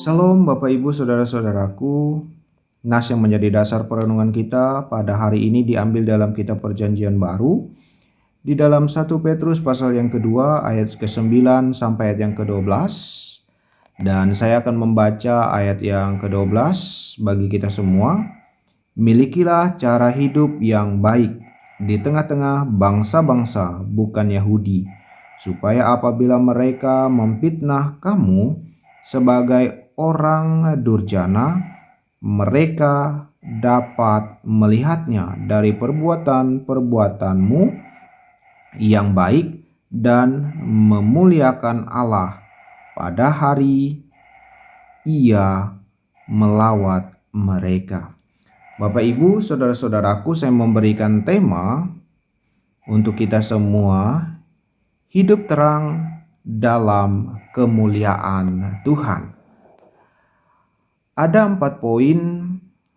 Salam Bapak Ibu Saudara-saudaraku. Nas yang menjadi dasar perenungan kita pada hari ini diambil dalam kitab Perjanjian Baru di dalam 1 Petrus pasal yang kedua ayat ke-9 sampai ayat yang ke-12. Dan saya akan membaca ayat yang ke-12 bagi kita semua. Milikilah cara hidup yang baik di tengah-tengah bangsa-bangsa bukan Yahudi, supaya apabila mereka memfitnah kamu sebagai orang durjana, mereka dapat melihatnya dari perbuatan-perbuatanmu yang baik dan memuliakan Allah pada hari Ia melawat mereka. Bapak Ibu, saudara-saudaraku, saya memberikan tema untuk kita semua, hidup terang dalam kemuliaan Tuhan. Ada 4 poin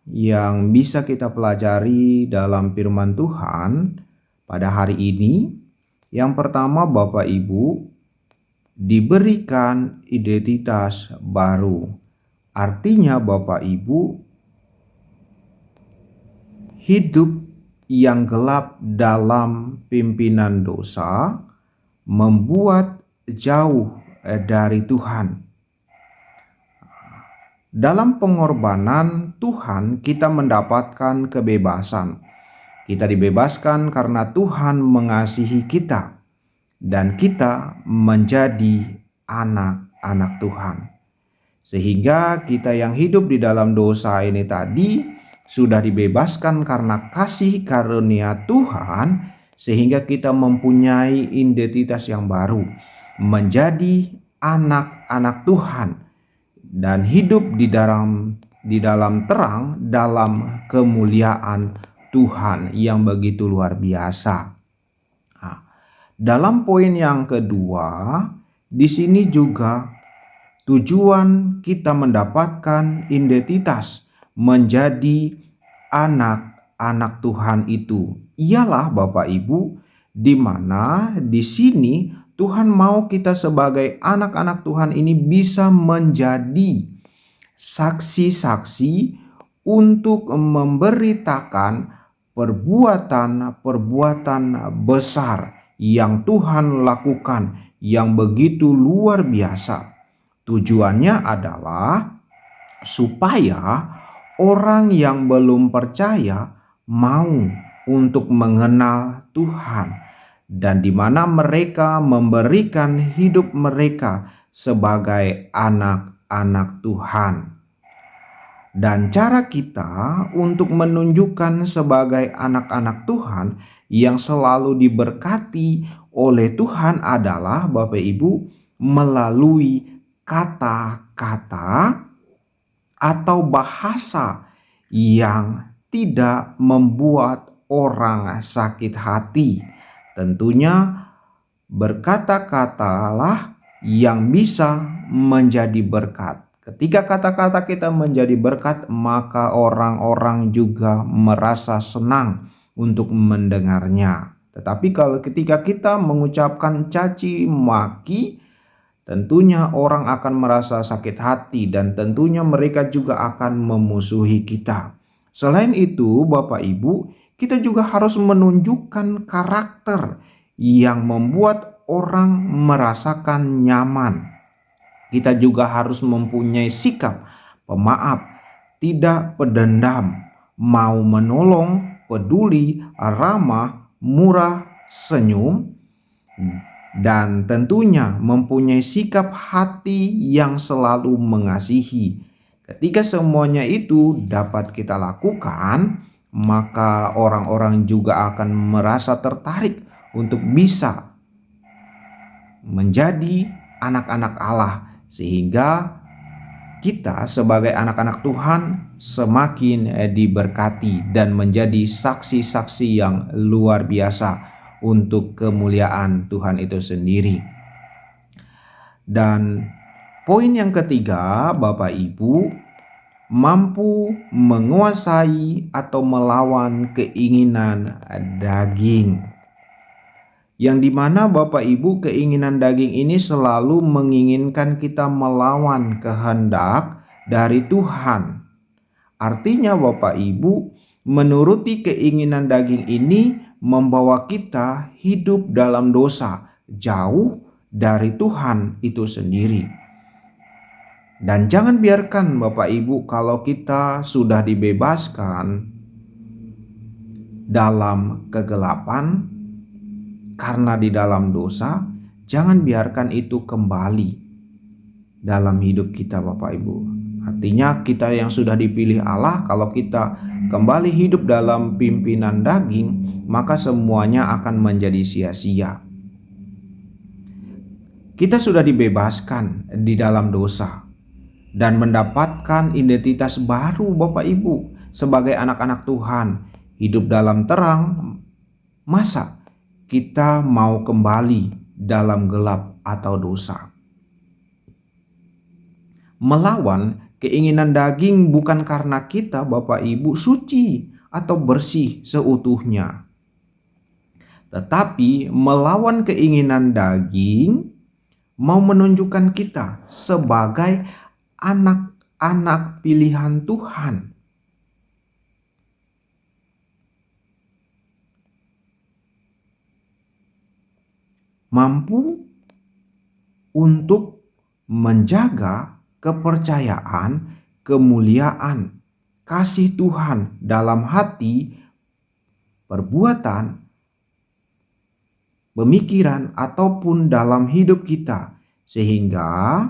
yang bisa kita pelajari dalam firman Tuhan pada hari ini. Yang pertama, Bapak Ibu, diberikan identitas baru. Artinya Bapak Ibu, hidup yang gelap dalam pimpinan dosa membuat jauh dari Tuhan. Dalam pengorbanan Tuhan kita mendapatkan kebebasan. Kita dibebaskan karena Tuhan mengasihi kita dan kita menjadi anak-anak Tuhan. Sehingga kita yang hidup di dalam dosa ini tadi sudah dibebaskan karena kasih karunia Tuhan, sehingga kita mempunyai identitas yang baru, menjadi anak-anak Tuhan dan hidup di dalam terang, dalam kemuliaan Tuhan yang begitu luar biasa. Nah, dalam poin yang kedua, di sini juga tujuan kita mendapatkan identitas menjadi anak-anak Tuhan itu ialah Bapak Ibu, di mana di sini Tuhan mau kita sebagai anak-anak Tuhan ini bisa menjadi saksi-saksi untuk memberitakan perbuatan-perbuatan besar yang Tuhan lakukan yang begitu luar biasa. Tujuannya adalah supaya orang yang belum percaya mau untuk mengenal Tuhan, dan di mana mereka memberikan hidup mereka sebagai anak-anak Tuhan. Dan cara kita untuk menunjukkan sebagai anak-anak Tuhan yang selalu diberkati oleh Tuhan adalah Bapak Ibu melalui kata-kata atau bahasa yang tidak membuat orang sakit hati. Tentunya berkata-katalah yang bisa menjadi berkat. Ketika kata-kata kita menjadi berkat, maka orang-orang juga merasa senang untuk mendengarnya. Tetapi ketika kita mengucapkan caci maki, tentunya orang akan merasa sakit hati dan tentunya mereka juga akan memusuhi kita. Selain itu, Bapak Ibu, kita juga harus menunjukkan karakter yang membuat orang merasakan nyaman. Kita juga harus mempunyai sikap pemaaf, tidak pendendam, mau menolong, peduli, ramah, murah, senyum, dan tentunya mempunyai sikap hati yang selalu mengasihi. Ketika semuanya itu dapat kita lakukan, maka orang-orang juga akan merasa tertarik untuk bisa menjadi anak-anak Allah, sehingga kita sebagai anak-anak Tuhan semakin diberkati dan menjadi saksi-saksi yang luar biasa untuk kemuliaan Tuhan itu sendiri. Dan poin yang ketiga, Bapak Ibu, mampu menguasai atau melawan keinginan daging. Yang dimana Bapak Ibu, keinginan daging ini selalu menginginkan kita melawan kehendak dari Tuhan. Artinya Bapak Ibu, menuruti keinginan daging ini membawa kita hidup dalam dosa, jauh dari Tuhan itu sendiri. Dan jangan biarkan Bapak Ibu, kalau kita sudah dibebaskan dalam kegelapan karena di dalam dosa, jangan biarkan itu kembali dalam hidup kita Bapak Ibu. Artinya kita yang sudah dipilih Allah, kalau kita kembali hidup dalam pimpinan daging, maka semuanya akan menjadi sia-sia. Kita sudah dibebaskan di dalam dosa dan mendapatkan identitas baru Bapak Ibu sebagai anak-anak Tuhan, hidup dalam terang. Masa kita mau kembali dalam gelap atau dosa? Melawan keinginan daging bukan karena kita Bapak Ibu suci atau bersih seutuhnya, tetapi melawan keinginan daging mau menunjukkan kita sebagai anak-anak pilihan Tuhan. Mampu untuk menjaga kepercayaan, kemuliaan, kasih Tuhan dalam hati, perbuatan, pemikiran, ataupun dalam hidup kita, sehingga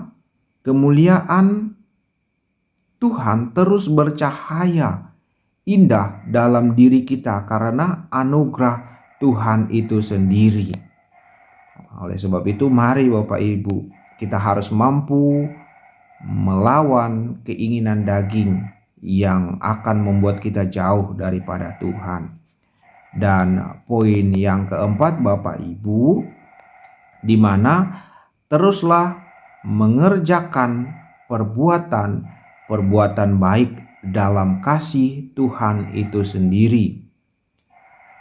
kemuliaan Tuhan terus bercahaya indah dalam diri kita karena anugerah Tuhan itu sendiri. Oleh sebab itu, mari Bapak Ibu, kita harus mampu melawan keinginan daging yang akan membuat kita jauh daripada Tuhan. Dan poin yang keempat Bapak Ibu, di mana teruslah mengerjakan perbuatan baik dalam kasih Tuhan itu sendiri.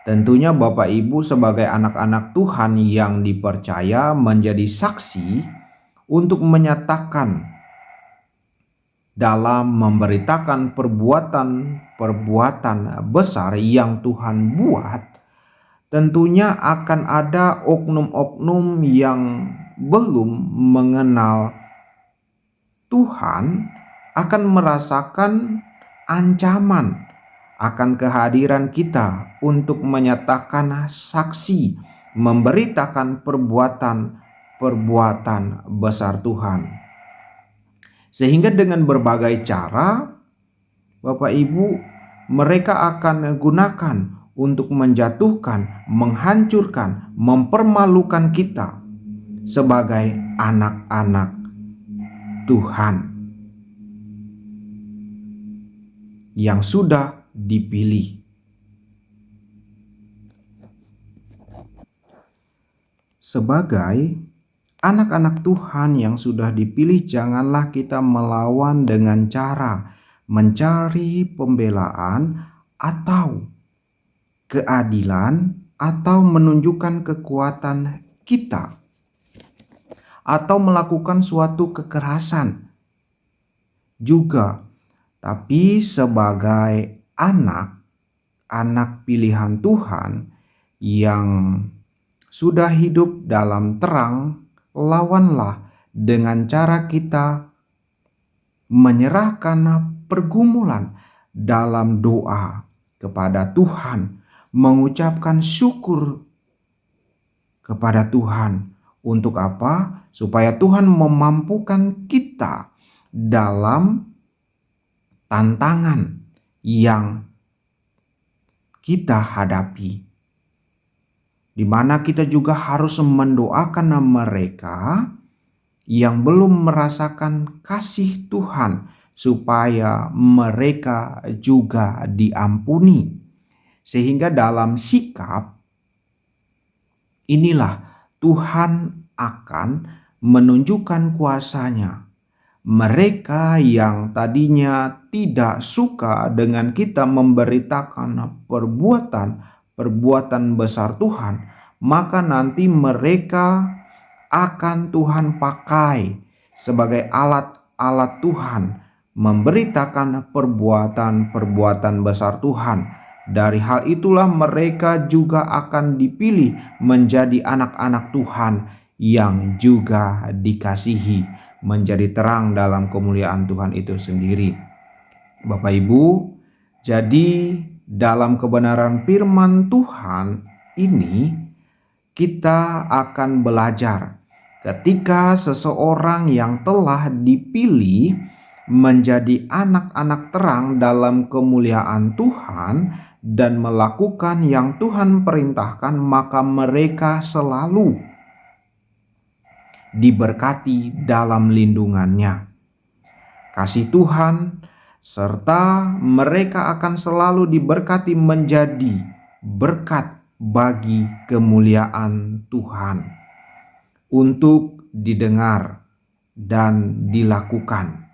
Tentunya Bapak Ibu sebagai anak-anak Tuhan yang dipercaya menjadi saksi untuk menyatakan dalam memberitakan perbuatan besar yang Tuhan buat. Tentunya akan ada oknum-oknum yang belum mengenal Tuhan akan merasakan ancaman akan kehadiran kita untuk menyatakan saksi, memberitakan perbuatan besar Tuhan. Sehingga dengan berbagai cara, Bapak Ibu, mereka akan gunakan untuk menjatuhkan, menghancurkan, mempermalukan kita sebagai anak-anak Tuhan yang sudah dipilih. Sebagai anak-anak Tuhan yang sudah dipilih, janganlah kita melawan dengan cara mencari pembelaan atau keadilan atau menunjukkan kekuatan kita atau melakukan suatu kekerasan juga, tapi sebagai anak pilihan Tuhan yang sudah hidup dalam terang, lawanlah dengan cara kita menyerahkan pergumulan dalam doa kepada Tuhan, mengucapkan syukur kepada Tuhan. Untuk apa? Supaya Tuhan memampukan kita dalam tantangan yang kita hadapi, di mana kita juga harus mendoakan mereka yang belum merasakan kasih Tuhan supaya mereka juga diampuni. Sehingga dalam sikap inilah Tuhan akan menunjukkan kuasa-Nya. Mereka yang tadinya tidak suka dengan kita memberitakan perbuatan besar Tuhan, maka nanti mereka akan Tuhan pakai sebagai alat-alat Tuhan memberitakan perbuatan-perbuatan besar Tuhan. Dari hal itulah mereka juga akan dipilih menjadi anak-anak Tuhan yang juga dikasihi, menjadi terang dalam kemuliaan Tuhan itu sendiri. Bapak Ibu, jadi dalam kebenaran firman Tuhan ini kita akan belajar ketika seseorang yang telah dipilih menjadi anak-anak terang dalam kemuliaan Tuhan dan melakukan yang Tuhan perintahkan, maka mereka selalu diberkati dalam lindungannya, kasih Tuhan, serta mereka akan selalu diberkati menjadi berkat bagi kemuliaan Tuhan untuk didengar dan dilakukan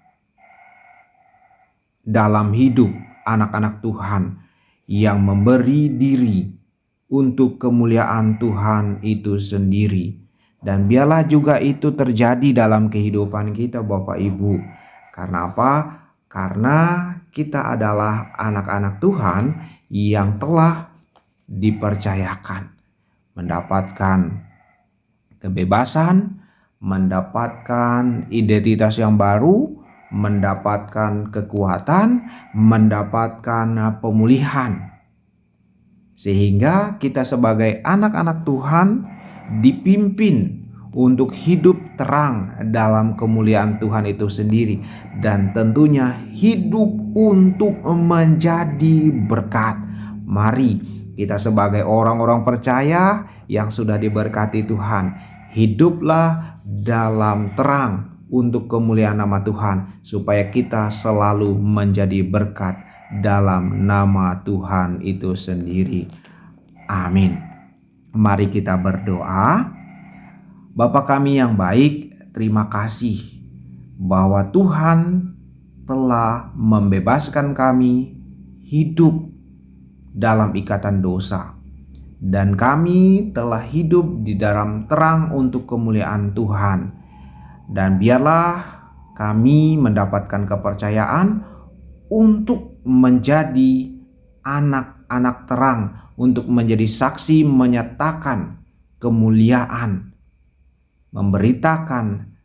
dalam hidup anak-anak Tuhan yang memberi diri untuk kemuliaan Tuhan itu sendiri. Dan biarlah juga itu terjadi dalam kehidupan kita, Bapak Ibu. Karena apa? Karena kita adalah anak-anak Tuhan yang telah dipercayakan mendapatkan kebebasan, mendapatkan identitas yang baru, mendapatkan kekuatan, mendapatkan pemulihan. Sehingga kita sebagai anak-anak Tuhan dipimpin untuk hidup terang dalam kemuliaan Tuhan itu sendiri. Dan tentunya hidup untuk menjadi berkat. Mari kita sebagai orang-orang percaya yang sudah diberkati Tuhan, hiduplah dalam terang untuk kemuliaan nama Tuhan, supaya kita selalu menjadi berkat dalam nama Tuhan itu sendiri. Amin. Mari kita berdoa. Bapa kami yang baik, terima kasih bahwa Tuhan telah membebaskan kami hidup dalam ikatan dosa, dan kami telah hidup di dalam terang untuk kemuliaan Tuhan. Dan biarlah kami mendapatkan kepercayaan untuk menjadi anak-anak terang, untuk menjadi saksi menyatakan kemuliaan, memberitakan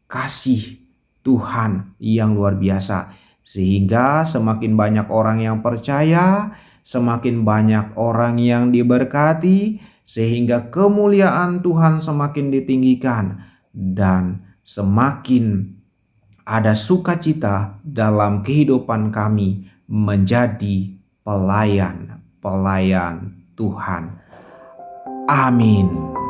kasih Tuhan yang luar biasa. Sehingga semakin banyak orang yang percaya, semakin banyak orang yang diberkati, sehingga kemuliaan Tuhan semakin ditinggikan dan semakin ada sukacita dalam kehidupan kami menjadi pelayan-pelayan Tuhan. Amin.